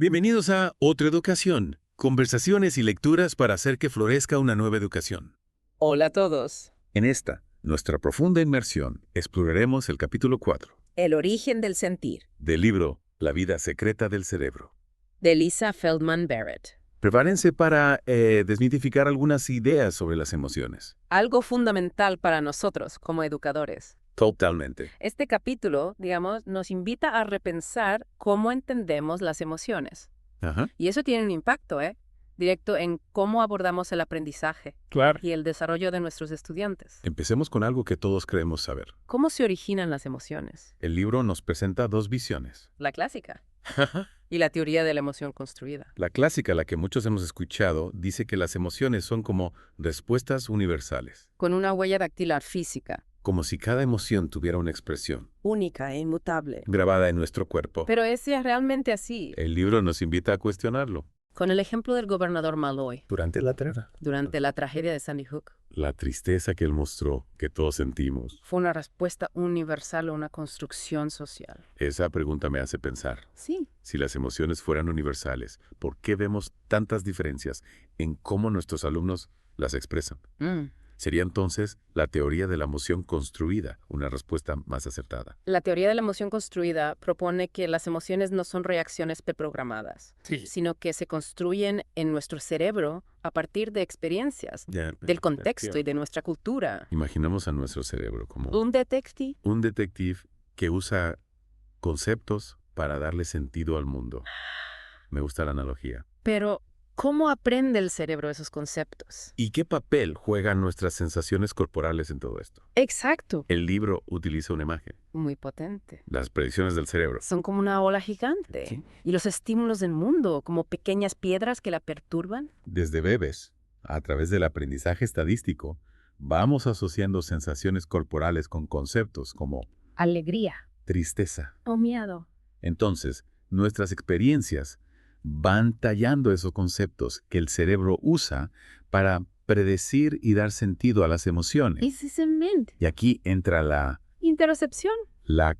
Bienvenidos a Otra Educación, conversaciones y lecturas para hacer que florezca una nueva educación. Hola a todos. En esta, nuestra profunda inmersión, exploraremos el capítulo 4 El origen del sentir, del libro La vida secreta del cerebro. de Lisa Feldman Barrett. Prepárense para desmitificar algunas ideas sobre las emociones. Algo fundamental para nosotros como educadores. Totalmente. Este capítulo, nos invita a repensar cómo entendemos las emociones. Ajá. Y eso tiene un impacto, directo en cómo abordamos el aprendizaje Claro. y el desarrollo de nuestros estudiantes. Empecemos con algo que todos creemos saber. ¿Cómo se originan las emociones? El libro nos presenta dos visiones. La clásica y la teoría de la emoción construida. La clásica, la que muchos hemos escuchado, dice que las emociones son como respuestas universales, Con una huella dactilar física, como si cada emoción tuviera una expresión única e inmutable. grabada en nuestro cuerpo. Pero ¿es realmente así? El libro nos invita a cuestionarlo. Con el ejemplo del gobernador Malloy, Durante la guerra, durante la tragedia de Sandy Hook, la tristeza que él mostró, que todos sentimos, fue una respuesta universal a una construcción social. esa pregunta me hace pensar. Sí. Si las emociones fueran universales, ¿por qué vemos tantas diferencias en cómo nuestros alumnos las expresan? Sería entonces la teoría de la emoción construida una respuesta más acertada. La teoría de la emoción construida propone que las emociones no son reacciones preprogramadas, sino que se construyen en nuestro cerebro a partir de experiencias, del contexto y de nuestra cultura. Imaginamos a nuestro cerebro como Un detective. un detective que usa conceptos para darle sentido al mundo. Me gusta la analogía. Pero, ¿cómo aprende el cerebro esos conceptos? ¿Y qué papel juegan nuestras sensaciones corporales en todo esto? Exacto. El libro utiliza una imagen. Muy potente. Las predicciones del cerebro. Son como una ola gigante. Sí. Y los estímulos del mundo, como pequeñas piedras que la perturban. Desde bebés, a través del aprendizaje estadístico, vamos asociando sensaciones corporales con conceptos como Alegría. tristeza. O miedo. Entonces, nuestras experiencias van tallando esos conceptos que el cerebro usa para predecir y dar sentido a las emociones. Precisamente. Y aquí entra la Interocepción.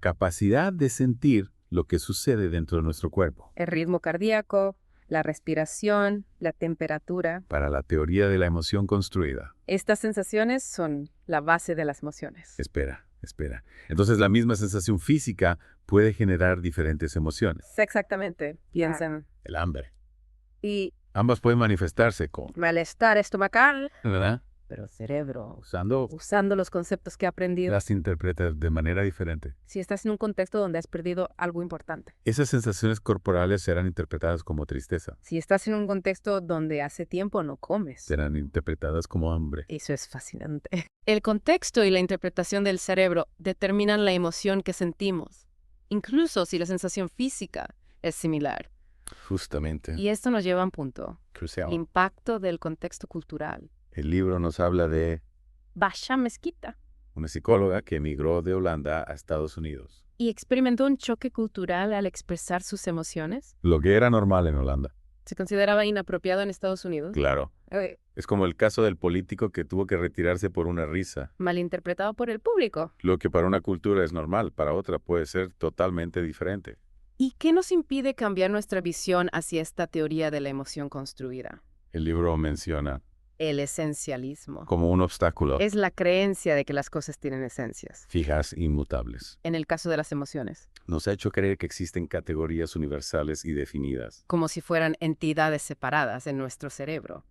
capacidad de sentir lo que sucede dentro de nuestro cuerpo. El ritmo cardíaco, la respiración, la temperatura. Para la teoría de la emoción construida. Estas sensaciones son la base de las emociones. Espera. Entonces, la misma sensación física puede generar diferentes emociones. Exactamente. Piensan. El hambre. Y Ambas pueden manifestarse con, malestar estomacal. ¿verdad? Pero cerebro, Usando los conceptos que ha aprendido. las interpreta de manera diferente. Si estás en un contexto donde has perdido algo importante. Esas sensaciones corporales serán interpretadas como tristeza, Si estás en un contexto donde hace tiempo no comes. serán interpretadas como hambre. Eso es fascinante. El contexto y la interpretación del cerebro determinan la emoción que sentimos, incluso si la sensación física es similar. Justamente. Y esto nos lleva a un punto, el Crucial. impacto del contexto cultural. El libro nos habla de Basha Mesquita. una psicóloga que emigró de Holanda a Estados Unidos. Y experimentó un choque cultural al expresar sus emociones. Lo que era normal en Holanda. ¿Se consideraba inapropiado en Estados Unidos? Claro. Es como el caso del político que tuvo que retirarse por una risa. Malinterpretado por el público. Lo que para una cultura es normal, para otra puede ser totalmente diferente. ¿Y qué nos impide cambiar nuestra visión hacia esta teoría de la emoción construida? El libro menciona El esencialismo. como un obstáculo Es la creencia de que las cosas tienen esencias. fijas inmutables. En el caso de las emociones, Nos ha hecho creer que existen categorías universales y definidas. como si fueran entidades separadas en nuestro cerebro.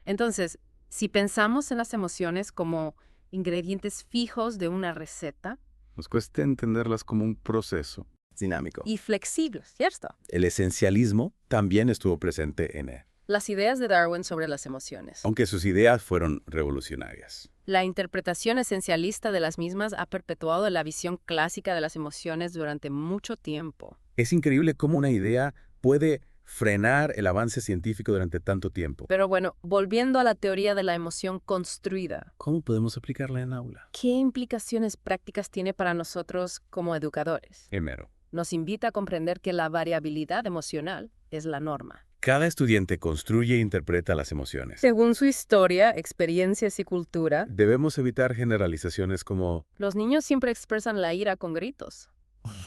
Entonces, si pensamos en las emociones como ingredientes fijos de una receta Nos cuesta entenderlas como un proceso dinámico. y flexibles, ¿cierto? El esencialismo también estuvo presente en él, Las ideas de Darwin sobre las emociones. aunque sus ideas fueron revolucionarias. La interpretación esencialista de las mismas ha perpetuado la visión clásica de las emociones durante mucho tiempo. Es increíble cómo una idea puede frenar el avance científico durante tanto tiempo. Pero bueno, volviendo a la teoría de la emoción construida, ¿Cómo podemos aplicarla en aula? ¿qué implicaciones prácticas tiene para nosotros como educadores? Primero, Nos invita a comprender que la variabilidad emocional es la norma. cada estudiante construye e interpreta las emociones. Según su historia, experiencias y cultura, Debemos evitar generalizaciones como los niños siempre expresan la ira con gritos.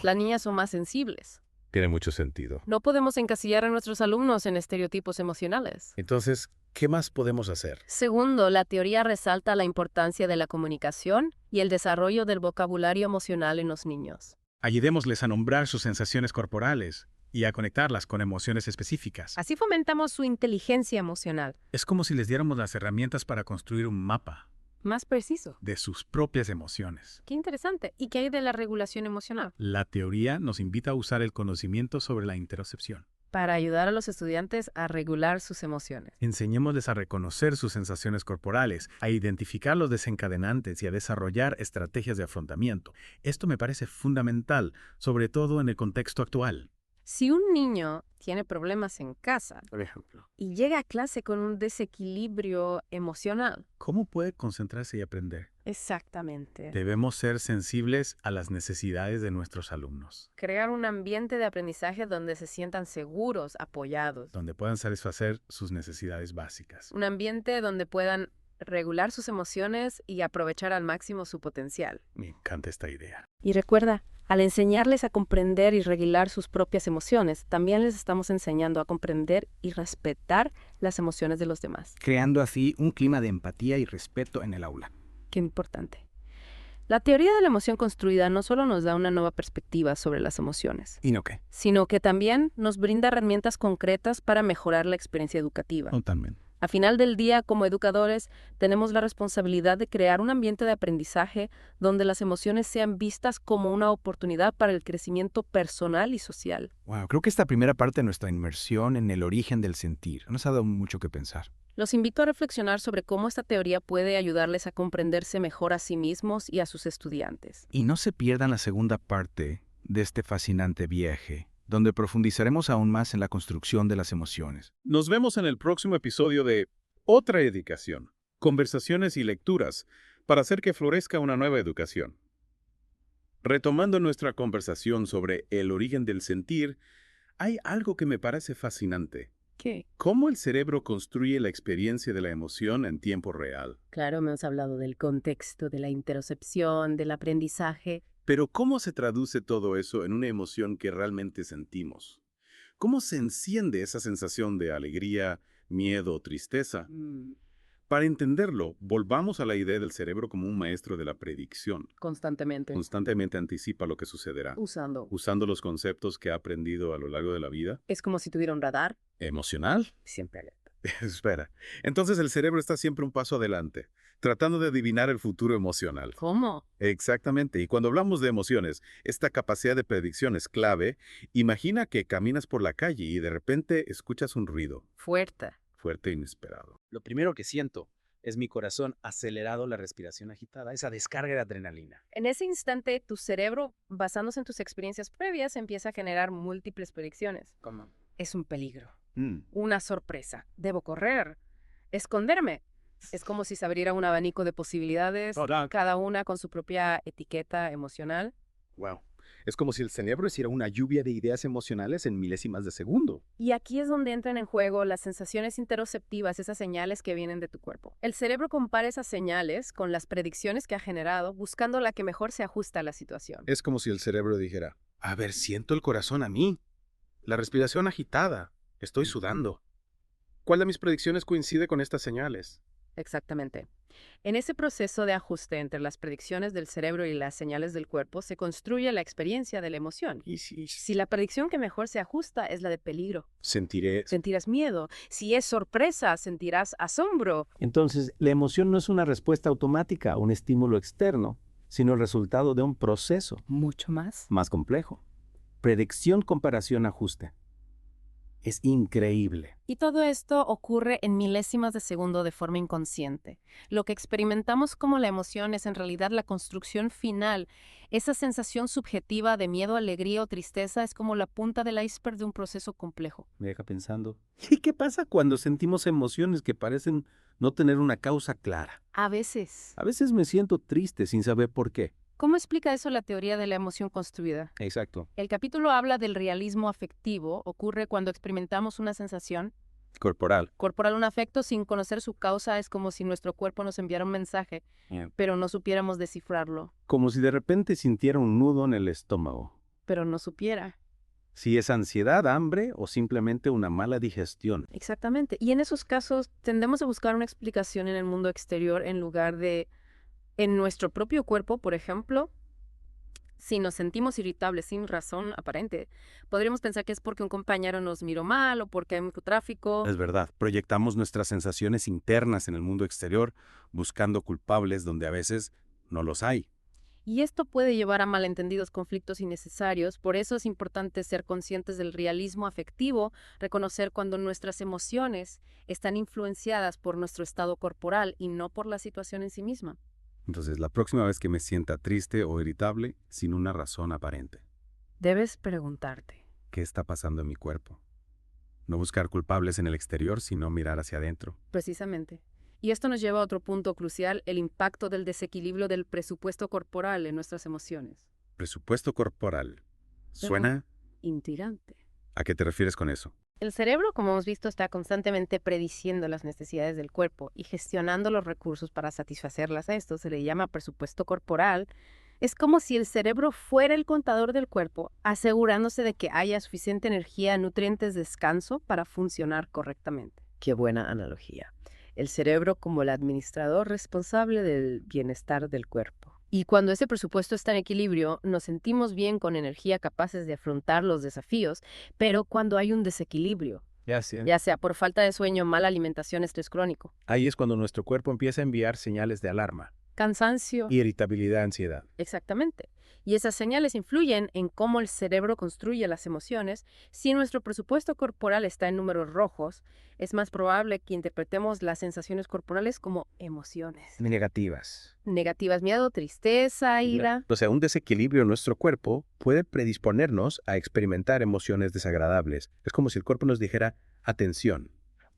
Las niñas son más sensibles. Tiene mucho sentido. No podemos encasillar a nuestros alumnos en estereotipos emocionales. Entonces, ¿qué más podemos hacer? Segundo, la teoría resalta la importancia de la comunicación y el desarrollo del vocabulario emocional en los niños. Ayudémosles a nombrar sus sensaciones corporales y a conectarlas con emociones específicas. Así fomentamos su inteligencia emocional. Es como si les diéramos las herramientas para construir un mapa Más preciso. de sus propias emociones. Qué interesante. ¿Y qué hay de la regulación emocional? La teoría nos invita a usar el conocimiento sobre la interocepción. Para ayudar a los estudiantes a regular sus emociones. Enseñémosles a reconocer sus sensaciones corporales, a identificar los desencadenantes y a desarrollar estrategias de afrontamiento. Esto me parece fundamental, sobre todo en el contexto actual. Si un niño tiene problemas en casa, Por ejemplo, y llega a clase con un desequilibrio emocional. ¿cómo puede concentrarse y aprender? Exactamente. Debemos ser sensibles a las necesidades de nuestros alumnos, Crear un ambiente de aprendizaje donde se sientan seguros, apoyados. donde puedan satisfacer sus necesidades básicas. Un ambiente donde puedan regular sus emociones y aprovechar al máximo su potencial. Me encanta esta idea. Y recuerda, al enseñarles a comprender y regular sus propias emociones, también les estamos enseñando a comprender y respetar las emociones de los demás. Creando así un clima de empatía y respeto en el aula. Qué importante. La teoría de la emoción construida no solo nos da una nueva perspectiva sobre las emociones, ¿Y no qué? sino que también nos brinda herramientas concretas para mejorar la experiencia educativa. Totalmente. A final del día, como educadores, tenemos la responsabilidad de crear un ambiente de aprendizaje donde las emociones sean vistas como una oportunidad para el crecimiento personal y social. Wow, creo que esta primera parte de nuestra inmersión en el origen del sentir nos ha dado mucho que pensar. Los invito a reflexionar sobre cómo esta teoría puede ayudarles a comprenderse mejor a sí mismos y a sus estudiantes. Y no se pierdan la segunda parte de este fascinante viaje, donde profundizaremos aún más en la construcción de las emociones. Nos vemos en el próximo episodio de Otra Educación, conversaciones y lecturas para hacer que florezca una nueva educación. Retomando nuestra conversación sobre el origen del sentir, hay algo que me parece fascinante. ¿Qué? ¿Cómo el cerebro construye la experiencia de la emoción en tiempo real? Claro, hemos hablado del contexto, de la interocepción, del aprendizaje. Pero ¿cómo se traduce todo eso en una emoción que realmente sentimos? ¿Cómo se enciende esa sensación de alegría, miedo o tristeza? Para entenderlo, volvamos a la idea del cerebro como un maestro de la predicción. Constantemente. Constantemente anticipa lo que sucederá, usando los conceptos que ha aprendido a lo largo de la vida. Es como si tuviera un radar. ¿Emocional? Siempre alerta. Espera. Entonces el cerebro está siempre un paso adelante, tratando de adivinar el futuro emocional. ¿Cómo? Exactamente. Y cuando hablamos de emociones, esta capacidad de predicción es clave. Imagina que caminas por la calle y de repente escuchas un ruido. Fuerte. Fuerte e inesperado. Lo primero que siento es mi corazón acelerado, la respiración agitada, esa descarga de adrenalina. En ese instante, tu cerebro, basándose en tus experiencias previas, empieza a generar múltiples predicciones. ¿Cómo? Es un peligro. Una sorpresa. Debo correr. Esconderme. Es como si se abriera un abanico de posibilidades, cada una con su propia etiqueta emocional. Wow. Es como si el cerebro hiciera una lluvia de ideas emocionales en milésimas de segundo. Y aquí es donde entran en juego las sensaciones interoceptivas, esas señales que vienen de tu cuerpo. El cerebro compara esas señales con las predicciones que ha generado, buscando la que mejor se ajusta a la situación. Es como si el cerebro dijera, a ver, siento el corazón a mí, la respiración agitada, estoy sudando. ¿Cuál de mis predicciones coincide con estas señales? Exactamente. En ese proceso de ajuste entre las predicciones del cerebro y las señales del cuerpo se construye la experiencia de la emoción. Y Si la predicción que mejor se ajusta es la de peligro, sentirás miedo. Si es sorpresa, sentirás asombro. Entonces, la emoción no es una respuesta automática a un estímulo externo, sino el resultado de un proceso Mucho más. más complejo. Predicción, comparación, ajuste. Es increíble. Y todo esto ocurre en milésimas de segundo de forma inconsciente. Lo que experimentamos como la emoción es en realidad la construcción final. Esa sensación subjetiva de miedo, alegría o tristeza es como la punta del iceberg de un proceso complejo. Me deja pensando. ¿Y qué pasa cuando sentimos emociones que parecen no tener una causa clara? A veces. A veces me siento triste sin saber por qué. ¿Cómo explica eso la teoría de la emoción construida? Exacto. El capítulo habla del realismo afectivo. Ocurre cuando experimentamos una sensación Corporal. corporal, un afecto sin conocer su causa. Es como si nuestro cuerpo nos enviara un mensaje, pero no supiéramos descifrarlo. Como si de repente sintiera un nudo en el estómago. Pero no supiera. Si es ansiedad, hambre o simplemente una mala digestión. Exactamente. Y en esos casos tendemos a buscar una explicación en el mundo exterior en lugar de en nuestro propio cuerpo, por ejemplo. Si nos sentimos irritables sin razón aparente, podríamos pensar que es porque un compañero nos miró mal o porque hay mucho tráfico. Es verdad, proyectamos nuestras sensaciones internas en el mundo exterior buscando culpables donde a veces no los hay. Y esto puede llevar a malentendidos conflictos innecesarios. Por eso es importante ser conscientes del realismo afectivo, reconocer cuando nuestras emociones están influenciadas por nuestro estado corporal y no por la situación en sí misma. Entonces, la próxima vez que me sienta triste o irritable, sin una razón aparente, Debes preguntarte. ¿qué está pasando en mi cuerpo? No buscar culpables en el exterior, sino mirar hacia adentro. Precisamente. Y esto nos lleva a otro punto crucial, el impacto del desequilibrio del presupuesto corporal en nuestras emociones. Presupuesto corporal. ¿Suena? Intrigante. ¿A qué te refieres con eso? El cerebro, como hemos visto, está constantemente prediciendo las necesidades del cuerpo y gestionando los recursos para satisfacerlas. A esto se le llama presupuesto corporal. Es como si el cerebro fuera el contador del cuerpo, asegurándose de que haya suficiente energía, nutrientes, descanso para funcionar correctamente. Qué buena analogía. El cerebro como el administrador responsable del bienestar del cuerpo. Y cuando ese presupuesto está en equilibrio, nos sentimos bien con energía, capaces de afrontar los desafíos, pero cuando hay un desequilibrio, ya sea por falta de sueño, mala alimentación, estrés crónico, ahí es cuando nuestro cuerpo empieza a enviar señales de alarma, cansancio, irritabilidad, ansiedad. Exactamente. Y esas señales influyen en cómo el cerebro construye las emociones. Si nuestro presupuesto corporal está en números rojos, es más probable que interpretemos las sensaciones corporales como emociones. Negativas. Negativas, miedo, tristeza, ira. O sea, un desequilibrio en nuestro cuerpo puede predisponernos a experimentar emociones desagradables. Es como si el cuerpo nos dijera, atención,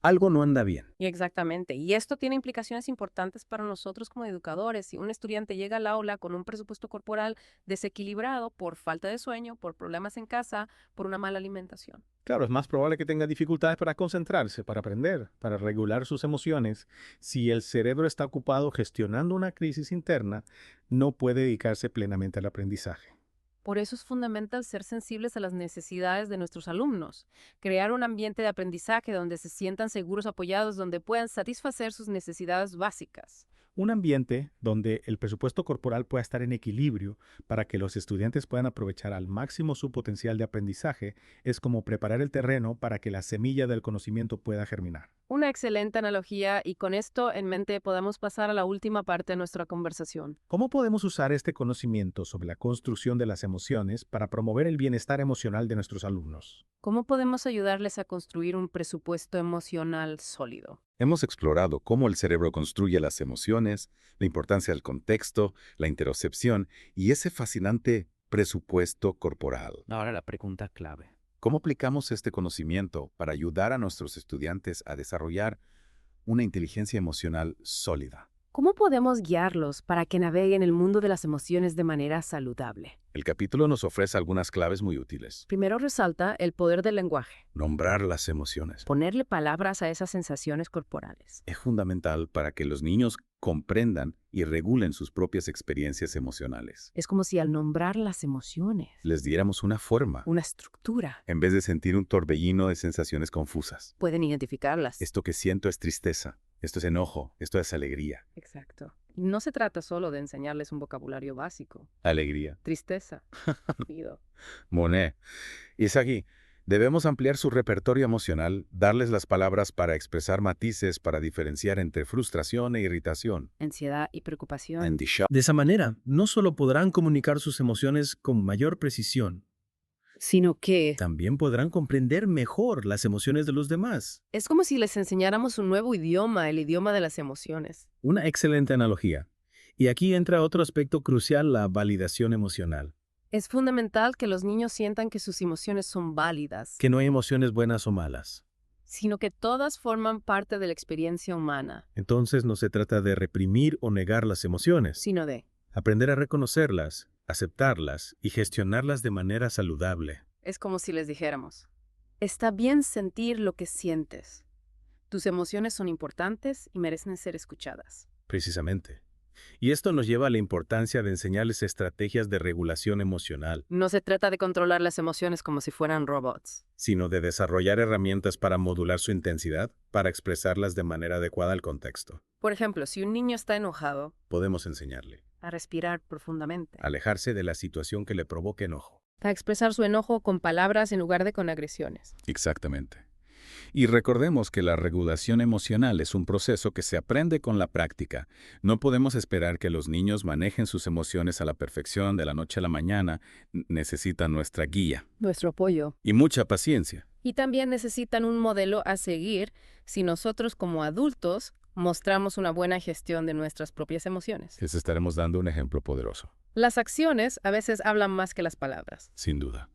algo no anda bien. Exactamente. Y esto tiene implicaciones importantes para nosotros como educadores. Si un estudiante llega al aula con un presupuesto corporal desequilibrado por falta de sueño, por problemas en casa, por una mala alimentación. Claro, es más probable que tenga dificultades para concentrarse, para aprender, para regular sus emociones. Si el cerebro está ocupado gestionando una crisis interna, no puede dedicarse plenamente al aprendizaje. Por eso es fundamental ser sensibles a las necesidades de nuestros alumnos, crear un ambiente de aprendizaje donde se sientan seguros, apoyados, donde puedan satisfacer sus necesidades básicas. Un ambiente donde el presupuesto corporal pueda estar en equilibrio para que los estudiantes puedan aprovechar al máximo su potencial de aprendizaje es como preparar el terreno para que la semilla del conocimiento pueda germinar. Una excelente analogía y con esto en mente podemos pasar a la última parte de nuestra conversación. ¿Cómo podemos usar este conocimiento sobre la construcción de las emociones para promover el bienestar emocional de nuestros alumnos? ¿Cómo podemos ayudarles a construir un presupuesto emocional sólido? Hemos explorado cómo el cerebro construye las emociones, la importancia del contexto, la interocepción y ese fascinante presupuesto corporal. Ahora la pregunta clave. ¿Cómo aplicamos este conocimiento para ayudar a nuestros estudiantes a desarrollar una inteligencia emocional sólida? ¿Cómo podemos guiarlos para que naveguen el mundo de las emociones de manera saludable? El capítulo nos ofrece algunas claves muy útiles. Primero resalta el poder del lenguaje. Nombrar las emociones. Ponerle palabras a esas sensaciones corporales. Es fundamental para que los niños comprendan y regulen sus propias experiencias emocionales. Es como si al nombrar las emociones, les diéramos una forma, una estructura, en vez de sentir un torbellino de sensaciones confusas. Pueden identificarlas. Esto que siento es tristeza, esto es enojo, esto es alegría. Exacto. Y no se trata solo de enseñarles un vocabulario básico. Alegría. Tristeza. Miedo. Monet. Y es aquí. Debemos ampliar su repertorio emocional, darles las palabras para expresar matices, para diferenciar entre frustración e irritación. Ansiedad y preocupación. De esa manera, no solo podrán comunicar sus emociones con mayor precisión, sino que también podrán comprender mejor las emociones de los demás. es como si les enseñáramos un nuevo idioma, el idioma de las emociones. Una excelente analogía. Y aquí entra otro aspecto crucial, la validación emocional. Es fundamental que los niños sientan que sus emociones son válidas, Que no hay emociones buenas o malas. sino que todas forman parte de la experiencia humana, Entonces no se trata de reprimir o negar las emociones, sino de aprender a reconocerlas, aceptarlas y gestionarlas de manera saludable. es como si les dijéramos, está bien sentir lo que sientes. Tus emociones son importantes y merecen ser escuchadas. Precisamente. Y esto nos lleva a la importancia de enseñarles estrategias de regulación emocional, No se trata de controlar las emociones como si fueran robots. sino de desarrollar herramientas para modular su intensidad, para expresarlas de manera adecuada al contexto. Por ejemplo, si un niño está enojado, Podemos enseñarle a respirar profundamente, a alejarse de la situación que le provoque enojo. a expresar su enojo con palabras en lugar de con agresiones. Exactamente. Y recordemos que la regulación emocional es un proceso que se aprende con la práctica. No podemos esperar que los niños manejen sus emociones a la perfección de la noche a la mañana. Necesitan nuestra guía Nuestro apoyo. y mucha paciencia. Y también necesitan un modelo a seguir si nosotros como adultos mostramos una buena gestión de nuestras propias emociones. Les estaremos dando un ejemplo poderoso, Las acciones a veces hablan más que las palabras. sin duda.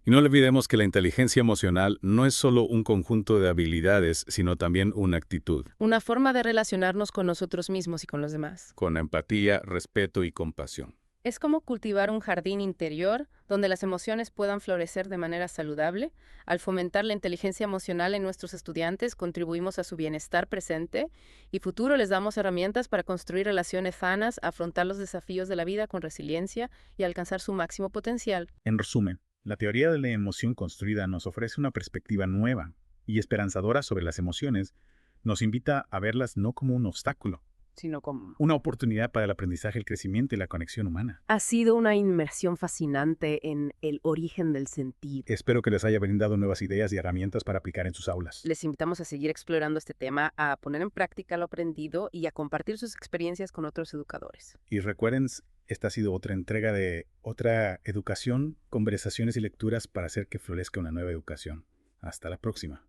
Y no olvidemos que la inteligencia emocional no es solo un conjunto de habilidades, sino también una actitud, Una forma de relacionarnos con nosotros mismos y con los demás. con empatía, respeto y compasión. Es como cultivar un jardín interior donde las emociones puedan florecer de manera saludable. Al fomentar la inteligencia emocional en nuestros estudiantes, contribuimos a su bienestar presente y futuro. Les damos herramientas para construir relaciones sanas, afrontar los desafíos de la vida con resiliencia y alcanzar su máximo potencial. En resumen, la teoría de la emoción construida nos ofrece una perspectiva nueva y esperanzadora sobre las emociones. Nos invita a verlas no como un obstáculo, Sino como... una oportunidad para el aprendizaje, el crecimiento y la conexión humana. Ha sido una inmersión fascinante en el origen del sentido. Espero que les haya brindado nuevas ideas y herramientas para aplicar en sus aulas. Les invitamos a seguir explorando este tema, a poner en práctica lo aprendido y a compartir sus experiencias con otros educadores. Y recuerden, esta ha sido otra entrega de otra educación, conversaciones y lecturas para hacer que florezca una nueva educación. Hasta la próxima.